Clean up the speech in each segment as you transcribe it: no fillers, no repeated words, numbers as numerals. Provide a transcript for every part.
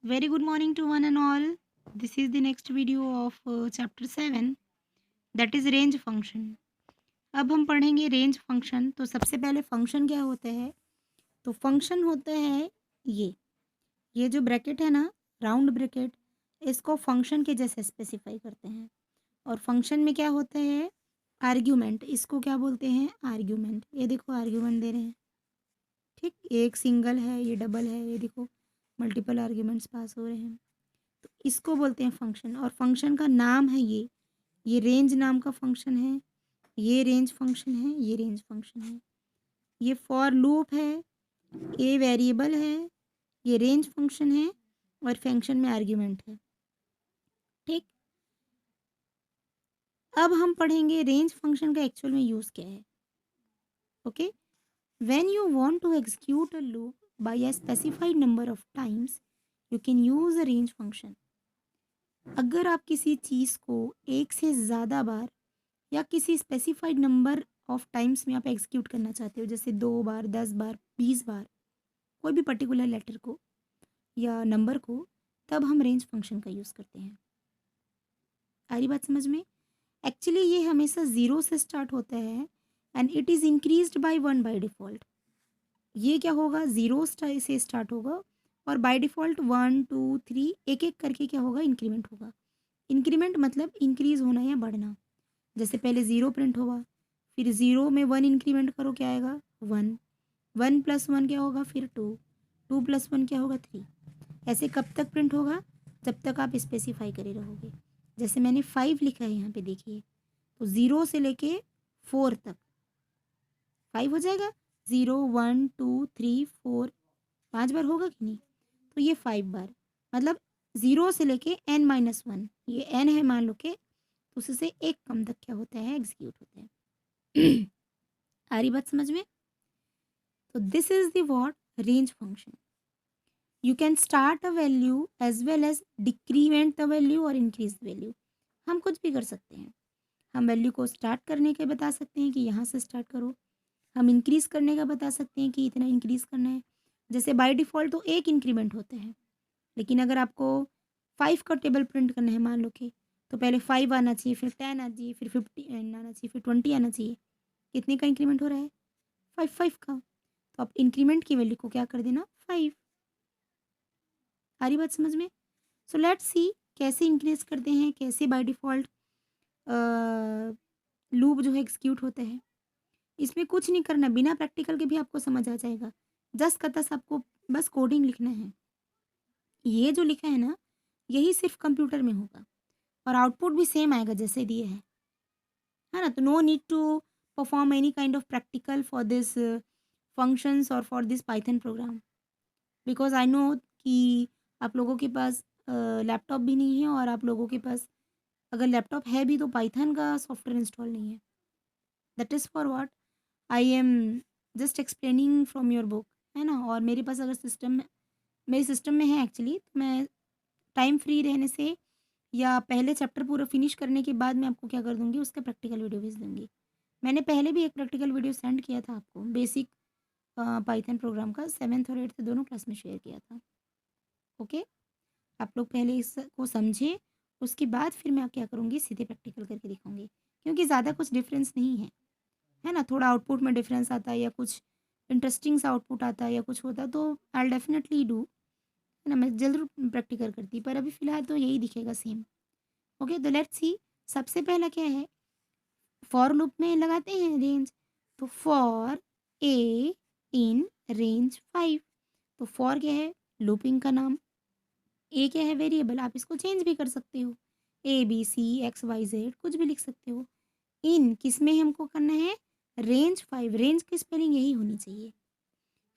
Very good morning to one and all. This is the next video of chapter 7, that is range function. अब हम पढ़ेंगे range function. तो सबसे पहले function क्या होता है? तो फंक्शन होता है ये जो ब्रैकेट है ना, राउंड ब्रैकेट, इसको फंक्शन के जैसे स्पेसिफाई करते हैं। और फंक्शन में क्या होता है? आर्ग्यूमेंट। इसको क्या बोलते हैं? आर्ग्यूमेंट। ये देखो आर्ग्यूमेंट दे रहे हैं, ठीक। एक सिंगल है, ये डबल है, ये देखो मल्टीपल आर्ग्यूमेंट्स पास हो रहे हैं। तो इसको बोलते हैं फंक्शन। और फंक्शन का नाम है ये रेंज नाम का फंक्शन है, ये रेंज फंक्शन है, ये रेंज फंक्शन है। ये फॉर लूप है, ये वेरिएबल है, ये रेंज फंक्शन है और फंक्शन में आर्ग्यूमेंट है, ठीक। अब हम पढ़ेंगे रेंज फंक्शन का एक्चुअल में यूज़ क्या है। Okay, when you want to execute a loop by a specified number of times you can use a range function. अगर आप किसी चीज़ को एक से ज़्यादा बार या किसी स्पेसिफाइड नंबर ऑफ टाइम्स में आप एग्जीक्यूट करना चाहते हो, जैसे 2 बार, 10 बार, 20 बार, कोई भी पर्टिकुलर लेटर को या नंबर को, तब हम रेंज फंक्शन का यूज़ करते हैं। आ रही बात समझ में? एक्चुअली ये हमेशा ज़ीरो से स्टार्ट होता है and it is increased by 1 by default. ये क्या होगा? ज़ीरो से स्टार्ट होगा और बाय डिफ़ॉल्ट 1, 2, 3 एक-एक करके क्या होगा? इंक्रीमेंट होगा। इंक्रीमेंट मतलब इंक्रीज़ होना या बढ़ना। जैसे पहले ज़ीरो प्रिंट हुआ, फिर ज़ीरो में 1 इंक्रीमेंट करो, क्या आएगा? 1, 1 प्लस 1 क्या होगा? फिर 2, 2 प्लस 1 क्या होगा? 3। ऐसे कब तक प्रिंट होगा? जब तक आप स्पेसिफाई करे रहोगे। जैसे मैंने 5 लिखा है यहाँ पे देखिए, तो 0 से लेके 4 तक 5 हो जाएगा। 0, 1, 2, 3, 4 5 बार होगा कि नहीं? तो ये 5 बार, मतलब 0 से लेके n-1, ये n है मान लो के, तो उससे एक कम तक क्या होता है? एग्जीक्यूट होते हैं। आ रही बात समझ में? तो this is the what range function. You can start a value as well as decrement the value और इंक्रीज द वैल्यू। हम कुछ भी कर सकते हैं। हम वैल्यू को स्टार्ट करने के बता सकते हैं कि यहाँ से स्टार्ट करो। हम इंक्रीज करने का बता सकते हैं कि इतना इंक्रीज करना है। जैसे बाय डिफ़ॉल्ट तो एक इंक्रीमेंट होता है, लेकिन अगर आपको 5 का टेबल प्रिंट करना है मान लो कि, तो पहले 5 आना चाहिए, फिर 10 आना चाहिए, फिर 15 आना चाहिए, फिर 20 आना चाहिए। कितने का इंक्रीमेंट हो रहा है? 5 का। तो आप इंक्रीमेंट की वैल्यू को क्या कर देना? 5। आ रही बात समझ में? सो लेट्स सी कैसे इंक्रीज करते हैं, कैसे बाय डिफ़ॉल्ट लूप जो है एग्जीक्यूट होता है। इसमें कुछ नहीं करना, बिना प्रैक्टिकल के भी आपको समझ आ जाएगा। जस्ट का तस आपको बस कोडिंग लिखना है। ये जो लिखा है ना, यही सिर्फ़ कंप्यूटर में होगा और आउटपुट भी सेम आएगा जैसे दिए है ना? तो no need to perform any kind of practical for this functions और for this Python program, because I know कि आप लोगों के पास लैपटॉप भी नहीं है और आप लोगों के पास अगर लैपटॉप है भी तो पाइथन का सॉफ्टवेयर इंस्टॉल नहीं है। That is for what I am just explaining from your book, है ना? और मेरे पास अगर सिस्टम में, मेरे सिस्टम में है एक्चुअली, तो मैं टाइम फ्री रहने से या पहले चैप्टर पूरा फिनिश करने के बाद मैं आपको क्या कर दूँगी, उसका प्रैक्टिकल वीडियो भेज दूँगी। मैंने पहले भी एक प्रैक्टिकल वीडियो सेंड किया था आपको, बेसिक पाइथन प्रोग्राम का 7th और 8th दोनों क्लास में शेयर किया था। ओके? आप लोग पहले इसको समझें, उसके बाद फिर मैं क्या करूँगी, सीधे प्रैक्टिकल करके दिखाऊँगी। क्योंकि ज़्यादा कुछ डिफरेंस नहीं है ना? थोड़ा आउटपुट में डिफरेंस आता है या कुछ इंटरेस्टिंग सा आउटपुट आता है या कुछ होता है तो आई विल डेफिनिटली डू, है ना? मैं ज़रूर प्रैक्टिकल करती, पर अभी फ़िलहाल तो यही दिखेगा सेम। ओके, तो लेट्स सी। सबसे पहला क्या है? फॉर लूप में लगाते हैं रेंज। तो फॉर ए इन रेंज 5। तो फॉर क्या है? लूपिंग का नाम। ए क्या है? वेरिएबल। आप इसको चेंज भी कर सकते हो, A B C X Y Z कुछ भी लिख सकते हो। इन किस में हमको करना है? रेंज 5। रेंज की स्पेलिंग यही होनी चाहिए।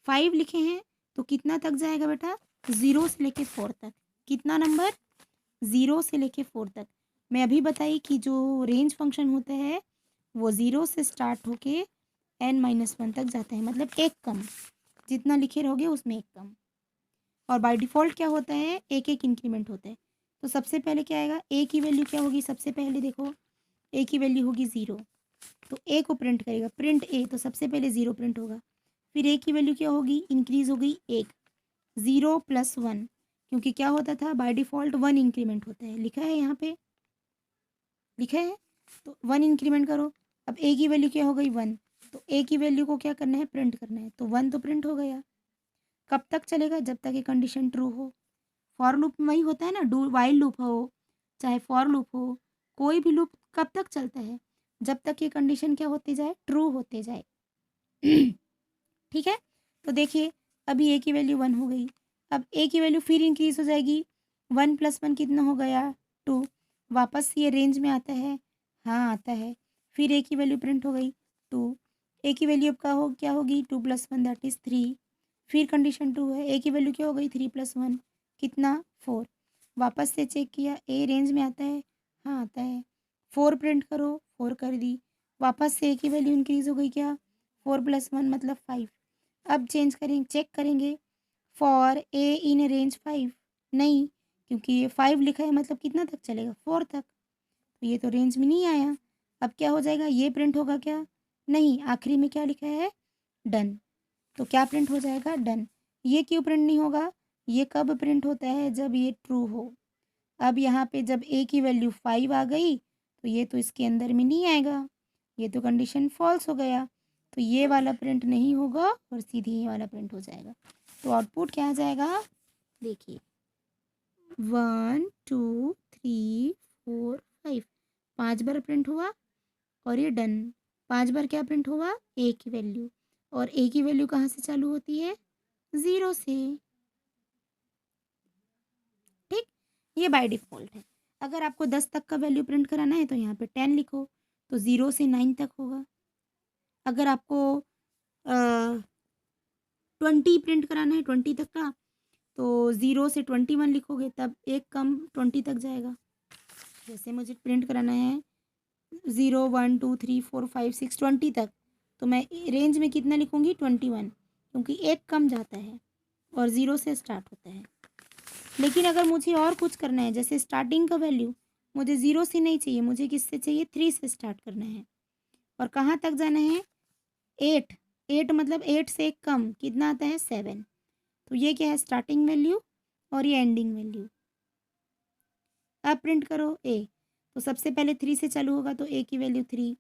5 लिखे हैं तो कितना तक जाएगा बेटा? 0 से लेके 4 तक। कितना नंबर? 0 से लेके 4 तक। मैं अभी बताई कि जो रेंज फंक्शन होता है वो 0 से स्टार्ट होके n-1 तक जाता है, मतलब एक कम। जितना लिखे रहोगे उसमें एक कम। और बाय डिफ़ॉल्ट क्या होता है? एक-एक इंक्रीमेंट होता है। तो सबसे पहले क्या आएगा? ए की वैल्यू क्या होगी? सबसे पहले देखो, ए की वैल्यू होगी 0, तो ए को प्रिंट करेगा, प्रिंट ए, तो सबसे पहले 0 प्रिंट होगा। फिर ए की वैल्यू क्या होगी? इंक्रीज़ हो गई 1, 0 + 1, क्योंकि क्या होता था बाय डिफ़ॉल्ट 1 इंक्रीमेंट होता है, लिखा है यहाँ पे, लिखा है, तो 1 इंक्रीमेंट करो। अब ए की वैल्यू क्या हो गई 1, तो ए की वैल्यू को क्या करना है प्रिंट करना है, तो 1 तो प्रिंट हो गया। कब तक चलेगा, जब तक ये कंडीशन ट्रू हो। फॉर लूप में वही होता है ना, डू व्हाइल लूप हो चाहे फॉर लूप हो, कोई भी लूप कब तक चलता है, जब तक ये कंडीशन क्या होती जाए, ट्रू होते जाए। ठीक है, तो देखिए अभी ए की वैल्यू 1 हो गई, अब ए की वैल्यू फिर इंक्रीज हो जाएगी, 1 + 1 कितना हो गया 2, वापस ये रेंज में आता है, हाँ आता है, फिर ए की वैल्यू प्रिंट हो गई 2, ए की वैल्यू अब क्या होगी 2 + 1 दैट इज़ 3, फिर कंडीशन 2 है, ए की वैल्यू क्या हो गई 3 + 1 कितना 4, वापस से चेक किया ए रेंज में आता है, हाँ आता है, 4 प्रिंट करो 4 कर दी, वापस से ए की वैल्यू इंक्रीज हो गई क्या 4 + 1 मतलब 5, अब चेंज करेंगे चेक करेंगे फॉर ए इन रेंज 5, नहीं क्योंकि ये 5 लिखा है मतलब कितना तक चलेगा 4 तक, तो ये तो रेंज में नहीं आया। अब क्या हो जाएगा, ये प्रिंट होगा क्या, नहीं, आखिरी में क्या लिखा है डन, तो क्या प्रिंट हो जाएगा डन। ये क्यों प्रिंट नहीं होगा, ये कब प्रिंट होता है जब ये ट्रू हो। अब यहाँ पे जब ए की वैल्यू 5 आ गई तो ये तो इसके अंदर में नहीं आएगा, ये तो कंडीशन फॉल्स हो गया, तो ये वाला प्रिंट नहीं होगा और सीधे ये वाला प्रिंट हो जाएगा। तो आउटपुट क्या आ जाएगा, देखिए 1 2 3 4 5, 5 बार प्रिंट हुआ और ये डन, 5 बार क्या प्रिंट हुआ ए की वैल्यू, और ए की वैल्यू कहाँ से चालू होती है 0 से। ठीक, ये बाय डिफ़ॉल्ट है। अगर आपको 10 तक का वैल्यू प्रिंट कराना है तो यहाँ पे 10 लिखो, तो 0 से 9 तक होगा। अगर आपको 20 प्रिंट कराना है 20 तक का, तो 0 से 21 लिखोगे तब एक कम 20 तक जाएगा। जैसे मुझे प्रिंट कराना है 0 1 2 3 4 5 6 20 तक, तो मैं रेंज में कितना लिखूँगी 21, क्योंकि एक कम जाता है और 0 से स्टार्ट होता है। लेकिन अगर मुझे और कुछ करना है, जैसे स्टार्टिंग का वैल्यू मुझे 0 से नहीं चाहिए, मुझे किससे चाहिए 3 से स्टार्ट करना है, और कहाँ तक जाना है 8, 8 मतलब 8 से एक कम कितना आता है 7, तो ये क्या है स्टार्टिंग वैल्यू और ये एंडिंग वैल्यू। अब प्रिंट करो ए, तो सबसे पहले 3 से चालू होगा तो ए की वैल्यू 3,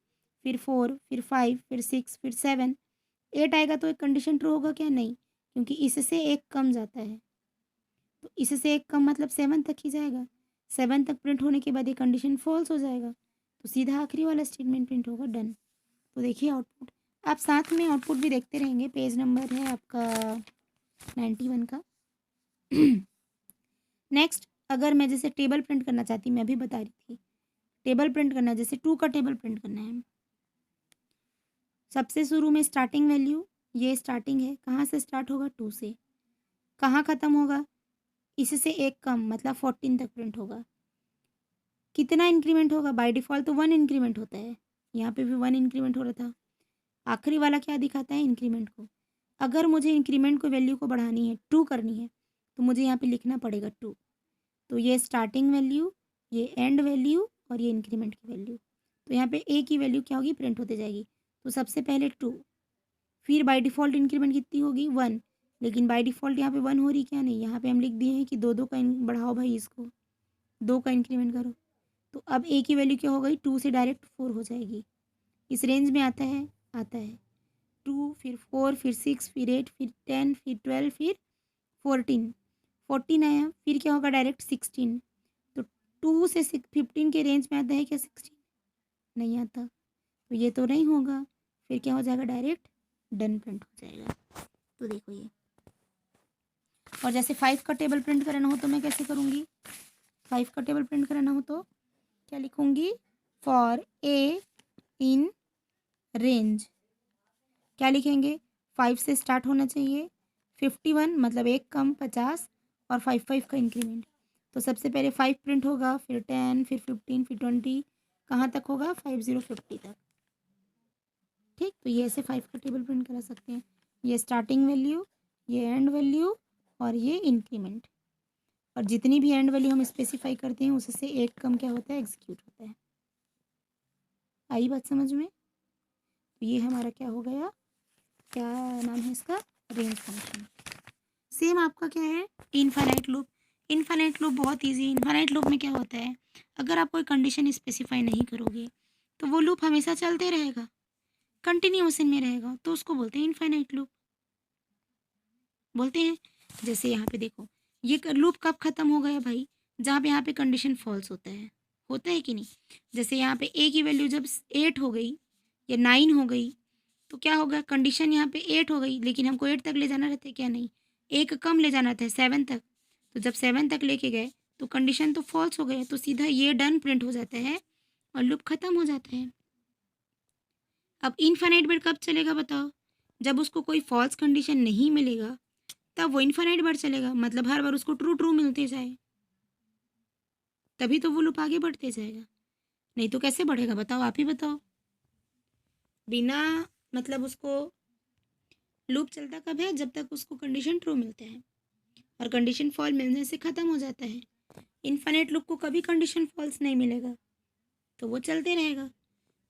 फिर 4, फिर 5, फिर 6, फिर 7, 8 आएगा तो एक कंडीशन ट्रू होगा क्या, नहीं, क्योंकि इससे एक कम जाता है, तो इससे एक कम मतलब 7 तक ही जाएगा, 7 तक प्रिंट होने के बाद ये कंडीशन फॉल्स हो जाएगा, तो सीधा आखिरी वाला स्टेटमेंट प्रिंट होगा डन। तो देखिए आउटपुट, आप साथ में आउटपुट भी देखते रहेंगे, पेज नंबर है आपका 91 का। नेक्स्ट, अगर मैं जैसे टेबल प्रिंट करना चाहती, मैं अभी बता रही थी टेबल प्रिंट करना है, जैसे 2 का टेबल प्रिंट करना है, सबसे शुरू में स्टार्टिंग वैल्यू, ये स्टार्टिंग है, कहाँ से स्टार्ट होगा 2 से, कहाँ ख़त्म होगा इससे एक कम मतलब 14 तक प्रिंट होगा, कितना इंक्रीमेंट होगा, बाय डिफ़ॉल्ट तो 1 इंक्रीमेंट होता है, यहाँ पे भी 1 इंक्रीमेंट हो रहा था, आखिरी वाला क्या दिखाता है इंक्रीमेंट को। अगर मुझे इंक्रीमेंट को वैल्यू को बढ़ानी है 2 करनी है, तो मुझे यहाँ पे लिखना पड़ेगा 2, तो ये स्टार्टिंग वैल्यू, ये एंड वैल्यू और ये इंक्रीमेंट की वैल्यू, तो यहाँ पे ए की वैल्यू क्या होगी प्रिंट होते जाएगी, तो सबसे पहले 2, फिर बाय डिफ़ॉल्ट इंक्रीमेंट कितनी होगी 1, लेकिन बाय डिफ़ॉल्ट यहाँ पे 1 हो रही क्या, नहीं, यहाँ पे हम लिख दिए हैं कि 2-2 का बढ़ाओ भाई, इसको 2 का इंक्रीमेंट करो, तो अब ए की वैल्यू क्या हो गई 2 से डायरेक्ट 4 हो जाएगी, इस रेंज में आता है, आता है 2, फिर 4, फिर 6, फिर 8, फिर 10, फिर 12, फिर 14, 14 आया, फिर क्या होगा डायरेक्ट 16, तो 2 से 15 के रेंज में आता है क्या 16, नहीं आता, तो ये तो नहीं होगा, फिर क्या हो जाएगा डायरेक्ट डन प्रिंट हो जाएगा। तो देखो ये, और जैसे 5 का टेबल प्रिंट कराना हो तो मैं कैसे करूँगी, 5 का टेबल प्रिंट कराना हो तो क्या लिखूँगी, फॉर ए इन रेंज, क्या लिखेंगे 5 से स्टार्ट होना चाहिए, 51 मतलब एक कम 50 और 5 का इंक्रीमेंट, तो सबसे पहले 5 प्रिंट होगा, फिर 10, फिर 15, फिर 20, कहाँ तक होगा 50 तक। ठीक, तो ये ऐसे 5 का टेबल प्रिंट करा सकते हैं, ये स्टार्टिंग वैल्यू, ये एंड वैल्यू और ये इंक्रीमेंट, और जितनी भी एंड वैल्यू हम स्पेसिफाई करते हैं उससे एक कम क्या होता है एग्जीक्यूट होता है। आई बात समझ में, तो ये हमारा क्या हो गया, क्या नाम है इसका, रेंज फंक्शन। सेम आपका क्या है इनफाइनाइट लूप, इनफाइनाइट लूप बहुत ईजी है। इनफाइनाइट लूप में क्या होता है, अगर आप कोई कंडीशन स्पेसिफाई नहीं करोगे तो वो लूप हमेशा चलते रहेगा, कंटिन्यूएशन में रहेगा, तो उसको बोलते हैं इनफाइनाइट लूप बोलते हैं। जैसे यहाँ पे देखो, ये लूप कब खत्म हो गया भाई, जहाँ पे यहाँ पे कंडीशन फॉल्स होता है कि नहीं। जैसे यहाँ पे ए की वैल्यू जब 8 हो गई या 9 हो गई तो क्या होगा, कंडीशन यहाँ पे 8 हो गई, लेकिन हमको 8 तक ले जाना रहता है क्या, नहीं, एक कम ले जाना था 7 तक। तो जब 7 तक लेके गए तो कंडीशन तो फॉल्स हो गया, तो सीधा ये डन प्रिंट हो जाता है और लूप खत्म हो जाता है। अब इनफाइनाइट बिट कब चलेगा बताओ, जब उसको कोई फॉल्स कंडीशन नहीं मिलेगा तब वो इनफाइनाइट बार चलेगा, मतलब हर बार उसको ट्रू ट्रू मिलते जाए, तभी तो वो लूप आगे बढ़ते जाएगा। नहीं तो कैसे बढ़ेगा बताओ, आप ही बताओ। बिना मतलब उसको लूप चलता कब है, जब तक उसको कंडीशन ट्रू मिलते हैं, और कंडीशन फॉल मिलने से ख़त्म हो जाता है। इनफाइनाइट लूप को कभी कंडीशन फॉल्स नहीं मिलेगा तो वो चलते रहेगा।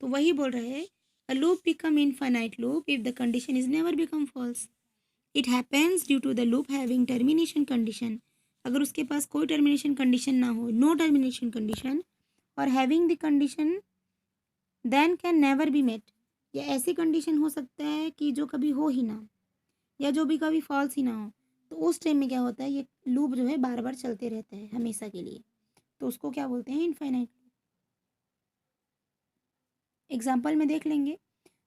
तो वही बोल रहे हैं, a loop become infinite loop if the condition is never become false. It happens due to the loop having termination condition. अगर उसके पास कोई टर्मिनेशन कंडीशन ना हो, नो टर्मिनेशन कंडीशन, और having the condition then can never be met, या ऐसी condition हो सकता है कि जो कभी हो ही ना, या जो भी कभी फॉल्स ही ना हो, तो उस टाइम में क्या होता है, ये लूप जो है बार बार चलते रहता है हमेशा के लिए, तो उसको क्या बोलते हैं, इनफाइनाइट। एग्जाम्पल में देख लेंगे,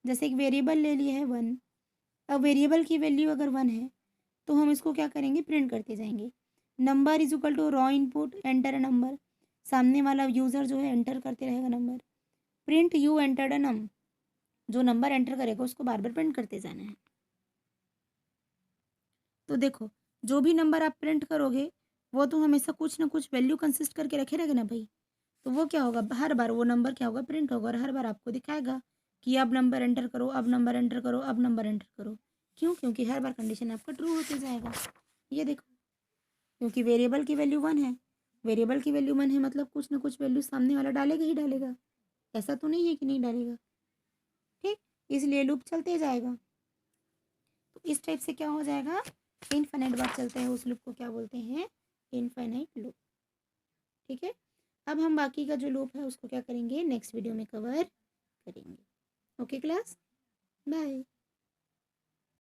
जैसे एक वेरिएबल ले लिया है 1। अब वेरिएबल की वैल्यू अगर 1 है तो हम इसको क्या करेंगे, प्रिंट करते जाएंगे। Number is equal to raw input enter a number, सामने वाला यूज़र जो है एंटर करते रहेगा number. Print you entered a num, जो नंबर एंटर करेगा उसको बार बार प्रिंट करते जाना है। तो देखो, जो भी नंबर आप प्रिंट करोगे वो तो हमेशा कुछ ना कुछ वैल्यू कंसिस्ट करके रखे रहेगा ना भाई, तो वो क्या होगा, हर बार वो नंबर क्या होगा, प्रिंट होगा, और हर बार आपको दिखाएगा कि अब नंबर एंटर करो, अब नंबर एंटर करो, अब नंबर एंटर करो। क्यों, क्योंकि हर बार कंडीशन आपका ट्रू होते जाएगा। ये देखो, क्योंकि वेरिएबल की वैल्यू 1 है, वेरिएबल की वैल्यू 1 है मतलब कुछ ना कुछ वैल्यू सामने वाला डालेगा ही डालेगा, ऐसा तो नहीं है कि नहीं डालेगा। ठीक, इसलिए लूप चलते जाएगा। तो इस टाइप से क्या हो जाएगा, इनफाइनाइट बार चलता है, उस लूप को क्या बोलते हैं, इनफाइनाइट लूप। ठीक है, अब हम बाकी का जो लूप है उसको क्या करेंगे, नेक्स्ट वीडियो में कवर करेंगे। Okay class, bye.